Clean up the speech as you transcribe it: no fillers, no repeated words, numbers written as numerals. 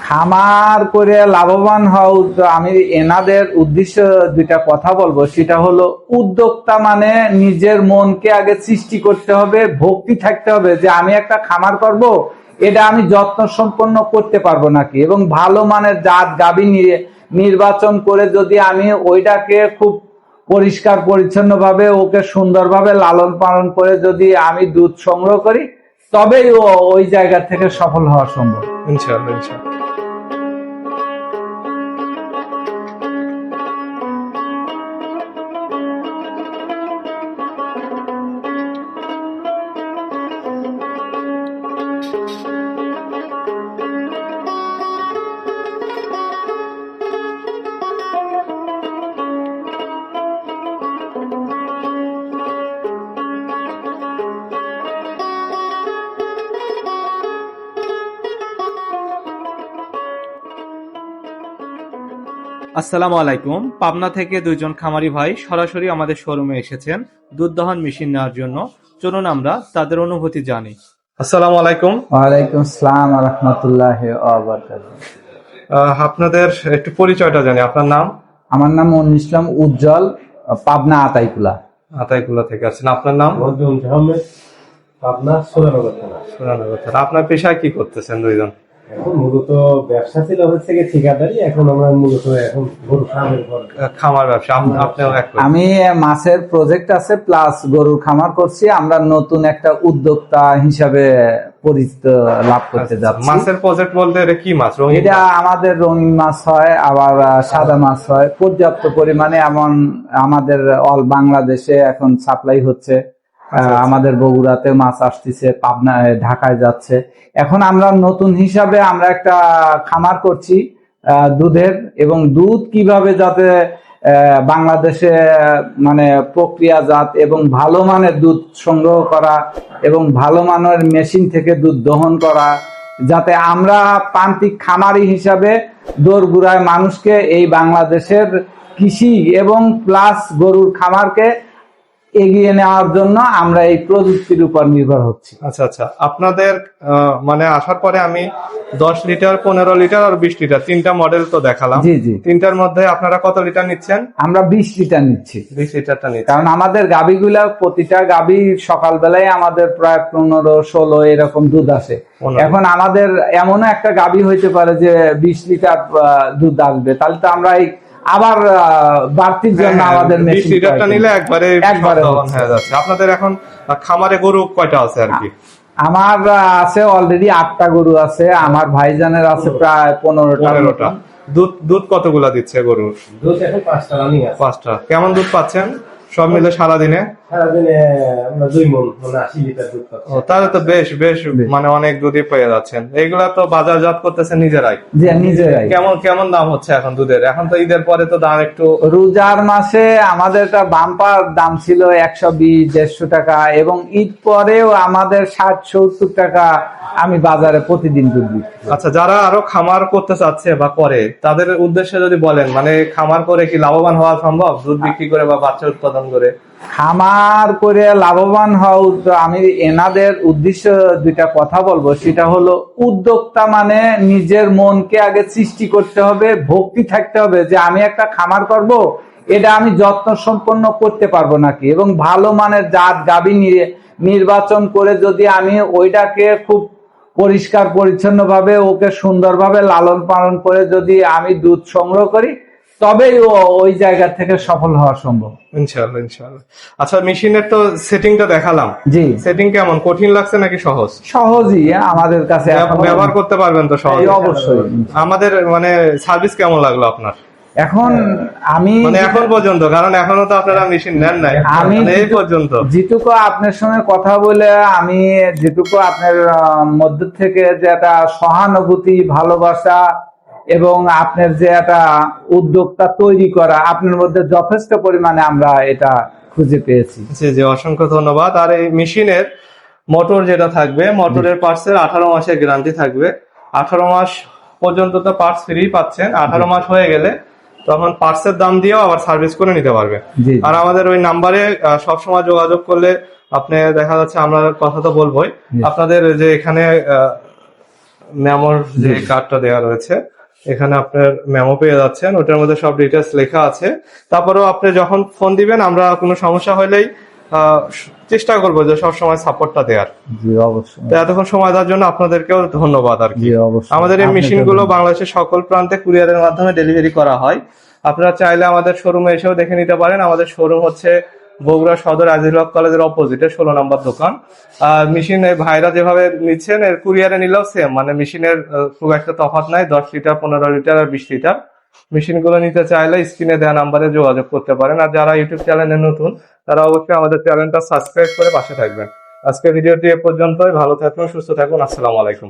খামার করে লাভবান হওয়া, আমি এনাদের উদ্দেশ্য দুইটা কথা বলবো। সেটা হলো উদ্যোক্তা মানে নিজের মনকে আগে সৃষ্টি করতে হবে, ভক্তি থাকতে হবে যে আমি একটা খামার করব, এটা আমি যত্ন সম্পন্ন করতে পারবো নাকি, এবং ভালো মানের জাত গাভী নির্বাচন করে যদি আমি ওইটাকে খুব পরিষ্কার পরিচ্ছন্ন ভাবে ওকে সুন্দরভাবে লালন পালন করে যদি আমি দুধ সংগ্রহ করি, তবেই ওই জায়গা থেকে সফল হওয়া সম্ভব। ইনশাআল্লাহ ইনশাআল্লাহ। আসসালামু আলাইকুম। পাবনা থেকে দুইজন খামারি ভাই সরাসরি আমাদের শোরুমে এসেছেন দুধ দহন মেশিন নেওয়ার জন্য। চলুন আমরা তাদের অনুভূতি জানি। আসসালামু আলাইকুম। ওয়ালাইকুম আসসালাম ওয়া রাহমাতুল্লাহি ওয়া বারাকাতুহু। আপনাদের একটু পরিচয়টা জানি। আপনার নাম? আমার নাম মনির ইসলাম উজ্জ্বল, পাবনা আতাইকুলা। আতাইকুলা থেকে আছেন। আপনার নাম? পাবনা সুরানগর থানা। সুরানগর থানা। আপনার পেশায় কি করতেছেন দুইজন? এখন মূলত ব্যবসা ছিল হচ্ছে কি ঠিকাদারি, এখন আমরা মূলত এখন গরু ফার্মের খামার ব্যবসা। আপনিও এক করেন? আমি মাছের প্রজেক্ট আছে প্লাস গরুর খামার করছি। আমরা নতুন একটা উদ্যোক্তা হিসাবে পরিচিত লাভ করতে যাচ্ছি। মাছের প্রজেক্ট বলতে এটা কি মাছ? রঙিন এটা মাছ? আমাদের রঙিন মাছ হয়, আবার সাদা মাছ হয় পর্যাপ্ত পরিমাণে। এমন আমাদের অল বাংলাদেশে এখন সাপ্লাই হচ্ছে। আমাদের বগুড়াতে মাছ আসতেছে, পাবনা ঢাকায় যাচ্ছে। এখন আমরা নতুন হিসাবে আমরা একটা খামার করছি দুধের, এবং দুধ কিভাবে যাতে বাংলাদেশে মানে প্রক্রিয়াজাত এবং ভালো মানের দুধ সংগ্রহ করা এবং ভালো মানের মেশিন থেকে দুধ দহন করা, যাতে আমরা প্রান্তিক খামারি হিসাবে দোরগোড়ায় মানুষকে এই বাংলাদেশের কৃষি এবং প্লাস গরুর খামারকে এগিয়ে নেওয়ার জন্য আমরা এই প্রযুক্তির উপর নির্ভর হচ্ছি। আচ্ছা আচ্ছা। আপনাদের মানে আসার পরে আমি 10 লিটার, 15 লিটার আর 20 লিটার তিনটা মডেল তো দেখালাম। জি জি। তিনটার মধ্যে আপনারা কত লিটার নিচ্ছেন? আমরা 20 লিটার নিচ্ছি। 20 লিটারটা নিচ্ছেন। কারণ আমাদের গাভীগুলা প্রতিটা গাভী সকালবেলায় আমাদের প্রায় 15-16 এরকম দুধ আসে। এখন আমাদের এমনও একটা গাভী হইতে পারে যে 20 লিটার দুধ আসবে, তাহলে তো আমরা এই আবার বাড়তির জন্য আমাদের 20 লিটারটা নিলে একবারে হয়ে যাচ্ছে। আপনাদের এখন খামারে গরু কয়টা আছে আর কি? আমার আছে অলরেডি 8টা গরু আছে। আমার ভাইজানের আছে প্রায় 15টা। দুধ কতগুলা দিচ্ছে গরুর? দুধ এখন 5টা রানিং আছে। 5টা। কেমন দুধ পাচ্ছেন সব মিলে সারাদিনে? সারাদিনে আমরা 2 মণ মানে 80 লিটার দুধ পাচ্ছি। তাহলে তো বেশ বেশ মানে অনেক দুধই পেয়ে যাচ্ছেন। এইগুলা তো বাজারজাত করতেছেন নিজেরাই? জি নিজেরাই। কেমন দাম হচ্ছে এখন দুধের? এখন তো ঈদের পরে তো দাম একটু। রোজার মাসে আমাদের একটা বাম্পার দাম ছিল 120-150 টাকা, এবং ঈদ পরেও আমাদের 60-70 টাকা আমি বাজারে প্রতিদিন দুধ বিক্রি করি। আচ্ছা, যারা আরো খামার করতে চাচ্ছে বা করে তাদের উদ্দেশ্যে যদি বলেন, মানে খামার করে কি লাভবান হওয়া সম্ভব দুধ বিক্রি করে বা বাচ্চা উৎপাদন করে? খামার করে লাভবান হওয়া, আমি এনাদের উদ্দেশ্য দুইটা কথা বলবো। সেটা হলো উদ্যোক্তা মানে নিজের মনকে আগে সৃষ্টি করতে হবে, ভক্তি থাকতে হবে যে আমি একটা খামার করব, এটা আমি যত্ন সম্পন্ন করতে পারবো নাকি, এবং ভালো মানের জাত গাভী নির্বাচন করে যদি আমি ওইটাকে খুব পরিষ্কার পরিচ্ছন্ন ভাবে ওকে সুন্দরভাবে লালন পালন করে যদি আমি দুধ সংগ্রহ করি, তবেই ওই জায়গা থেকে সফল হওয়া সম্ভব। ইনশাআল্লাহ ইনশাআল্লাহ। আচ্ছা, মেশিনের তো সেটিংটা দেখালাম। জি। সেটিং কেমন? কঠিন লাগছে নাকি সহজ? সহজই আমাদের কাছে। ব্যবহার করতে পারবেন তো সহজ? অবশ্যই। আমাদের মানে সার্ভিস কেমন লাগলো আপনার এখন আমি মানে এখন পর্যন্ত? কারণ এখনো তো আপনারা মেশিন নেন নাই। আমি এই পর্যন্ত যেটুকু আপনার সঙ্গে কথা বলে আমি যেটুকু আপনার মধ্য থেকে যে একটা সহানুভূতি, ভালোবাসা এবং আপনার যে একটা উদ্যোক্তা তৈরি করা, আপনার মধ্যে যথেষ্ট পরিমাণে আমরা এটা খুঁজে পেয়েছি। জি জি, অসংখ্য ধন্যবাদ। আর এই মেশিনের মোটর যেটা থাকবে, মোটরের পার্টসের 18 মাসের গ্যারান্টি থাকবে। 18 মাস পর্যন্ত তো পার্টস ফ্রি পাচ্ছেন। 18 মাস হয়ে গেলে তখন পার্টসের দাম দিয়েও আবার সার্ভিস করে নিতে পারবে। আর আমাদের ওই নাম্বারে সবসময় যোগাযোগ করলে আপনি দেখা যাচ্ছে আমরা কথা তো বলবোই, আপনাদের যে এখানে মেমোর যে কার্ডটা দেওয়া রয়েছে, এখানে আপনার মেমো পেয়ে যাচ্ছেন, ওটার মধ্যে সব ডিটেলস লেখা আছে। তারপরেও আপনি যখন ফোন দিবেন, আমরা কোনো সমস্যা হলেই চেষ্টা করবো যে সবসময় সাপোর্টটা দেওয়ার। জি অবশ্যই। তো এতক্ষণ সময় দেওয়ার জন্য আপনাদেরকেও ধন্যবাদ আর কি। জি অবশ্যই। আমাদের এই আপনাকেও মেশিনগুলো ধন্যবাদ। বাংলাদেশের সকল প্রান্তে কুরিয়ারের মাধ্যমে ডেলিভারি করা হয়। আপনারা চাইলে আমাদের শোরুমে এসেও দেখে নিতে পারেন। আমাদের শোরুম হচ্ছে বগুড়া সদর আজিজুল হক কলেজের অপোজিটে 16 নম্বর দোকান। আর মেশিন ভাইরা যেভাবে নিচ্ছেন, এর কুরিয়ারে নিলেও সেম, মানে মেশিনের খুব একটা তফাৎ নাই। 10 লিটার, 15 লিটার আর 20 লিটার মেশিনগুলো নিতে চাইলে স্ক্রিনে দেওয়া নাম্বারে যোগাযোগ করতে পারেন। আর যারা ইউটিউব চ্যানেলে নতুন, তারা অবশ্যই আমাদের চ্যানেলটা সাবস্ক্রাইব করে পাশে থাকবেন। আজকে ভিডিওটি এ পর্যন্তই। ভালো থাকুন, সুস্থ থাকুন। আসসালামু আলাইকুম।